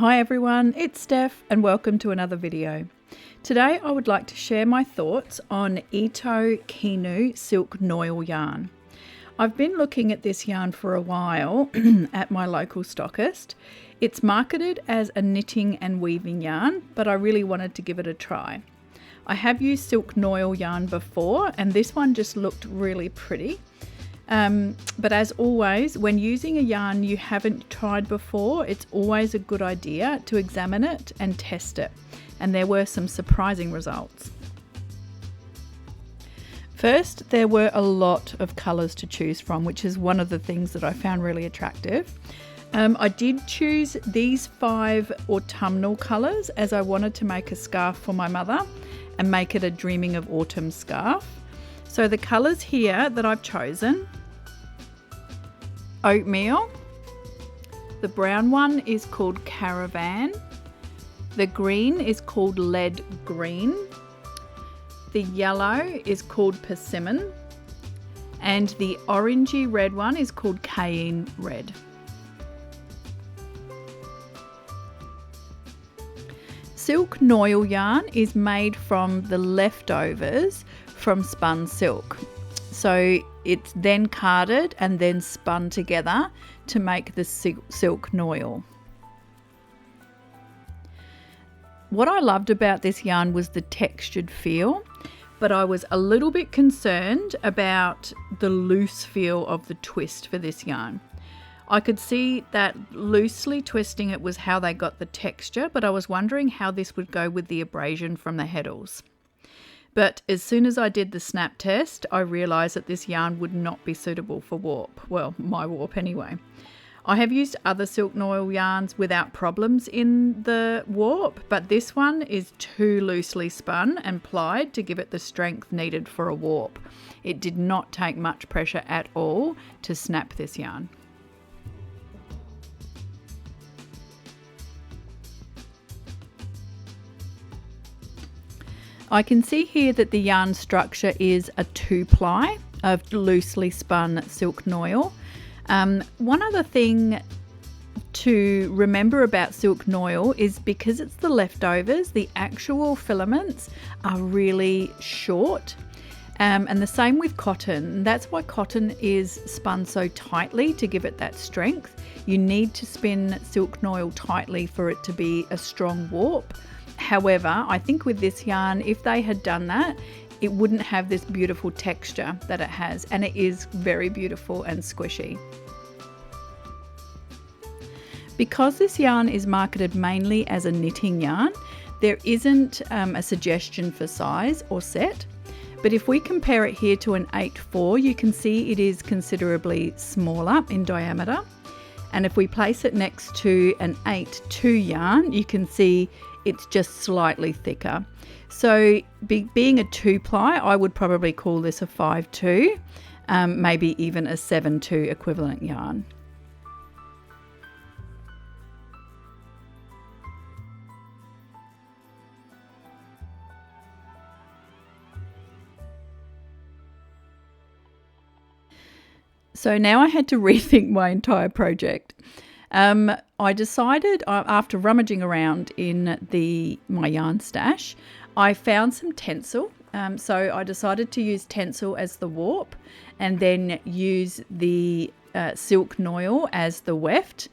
Hi everyone, it's Steph and welcome to another video. Today I would like to share my thoughts on Kinu silk Noil yarn. I've been looking at this yarn for a while at my local stockist. It's marketed as a knitting and weaving yarn, but I really wanted to give it a try. I have used silk Noil yarn before and this one just looked really pretty. But as always, when using a yarn you haven't tried before, it's always a good idea to examine it and test it. And there were some surprising results. First, there were a lot of colours to choose from, which is one of the things that I found really attractive. I did choose these 5 autumnal colours as I wanted to make a scarf for my mother and make it a Dreaming of Autumn scarf. So the colours here that I've chosen: Oatmeal, the brown one is called Caravan, the green is called Lead Green, the yellow is called Persimmon, and the orangey red one is called Cayenne Red. Silk Noil yarn is made from the leftovers from spun silk. So it's then carded and then spun together to make the silk Noil. What I loved about this yarn was the textured feel, but I was a little bit concerned about the loose feel of the twist for this yarn. I could see that loosely twisting it was how they got the texture, but I was wondering how this would go with the abrasion from the Heddles. But as soon as I did the snap test, I realised that this yarn would not be suitable for warp. Well, my warp anyway. I have used other silk Noil yarns without problems in the warp, but this one is too loosely spun and plied to give it the strength needed for a warp. It did not take much pressure at all to snap this yarn. I can see here that the yarn structure is a 2-ply of loosely spun silk Noil. One other thing to remember about silk Noil is because it's the leftovers, the actual filaments are really short. And the same with cotton. That's why cotton is spun so tightly to give it that strength. You need to spin silk Noil tightly for it to be a strong warp. However, I think with this yarn, if they had done that, it wouldn't have this beautiful texture that it has, and it is very beautiful and squishy. Because this yarn is marketed mainly as a knitting yarn, there isn't a suggestion for size or set, but if we compare it here to an 8/4, you can see it is considerably smaller in diameter. And if we place it next to an 8/2 yarn, you can see it's just slightly thicker. So being a 2-ply, I would probably call this a 5/2, maybe even a 7/2 equivalent yarn. So now I had to rethink my entire project. I decided, after rummaging around in my yarn stash, I found some tencel. So I decided to use tencel as the warp and then use the silk Noil as the weft.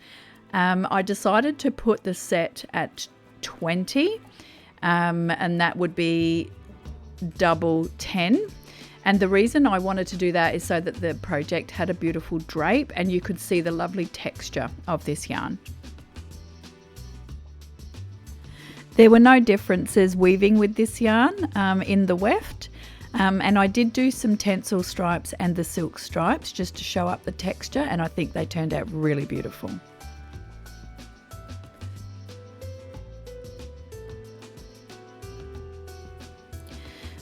I decided to put the set at 20 and that would be double 10. And the reason I wanted to do that is so that the project had a beautiful drape and you could see the lovely texture of this yarn. There were no differences weaving with this yarn in the weft, and I did do some tencel stripes and the silk stripes just to show up the texture, and I think they turned out really beautiful.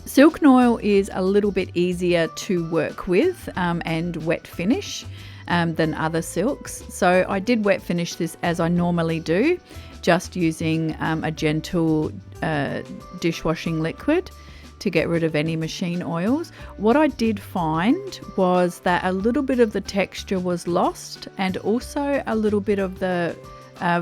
Silk Noil is a little bit easier to work with and wet finish than other silks. So I did wet finish this as I normally do, just using a gentle dishwashing liquid to get rid of any machine oils. What I did find was that a little bit of the texture was lost and also a little bit of the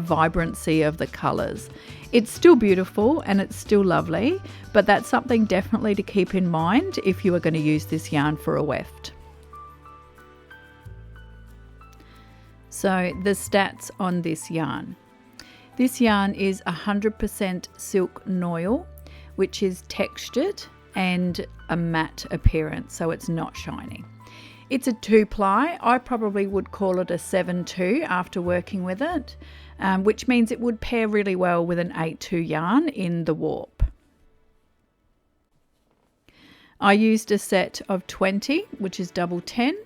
vibrancy of the colours. It's still beautiful and it's still lovely, but that's something definitely to keep in mind if you are going to use this yarn for a weft. So the stats on this yarn. This yarn is 100% silk Noil, which is textured and a matte appearance, so it's not shiny. It's a 2-ply. I probably would call it a 7-2 after working with it, which means it would pair really well with an 8-2 yarn in the warp. I used a set of 20, which is double 10,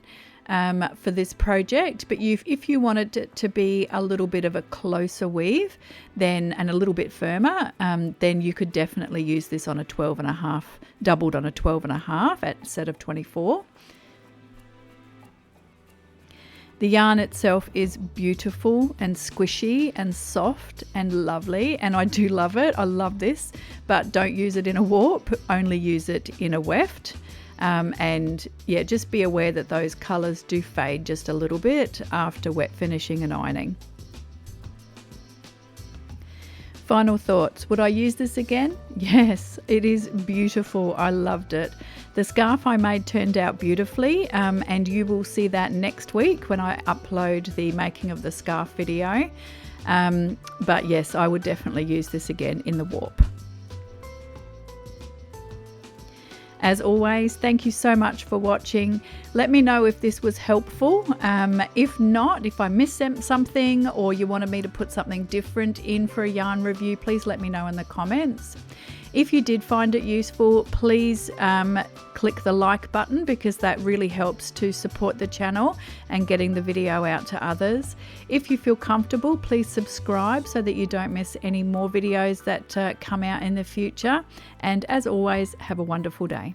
for this project, but if you wanted it to be a little bit of a closer weave and a little bit firmer, then you could definitely use this on a 12.5, doubled on a 12.5 at a set of 24. The yarn itself is beautiful and squishy and soft and lovely, and I do love it. I love this, but don't use it in a warp, only use it in a weft. And yeah, just be aware that those colours do fade just a little bit after wet finishing and ironing. Final thoughts. Would I use this again? Yes, it is beautiful. I loved it. The scarf I made turned out beautifully, and you will see that next week when I upload the making of the scarf video. But yes, I would definitely use this again in the warp. As always, thank you so much for watching. Let me know if this was helpful. If not, if I missed something or you wanted me to put something different in for a yarn review, please let me know in the comments. If you did find it useful, please click the like button, because that really helps to support the channel and getting the video out to others. If you feel comfortable, please subscribe so that you don't miss any more videos that come out in the future. And as always, have a wonderful day.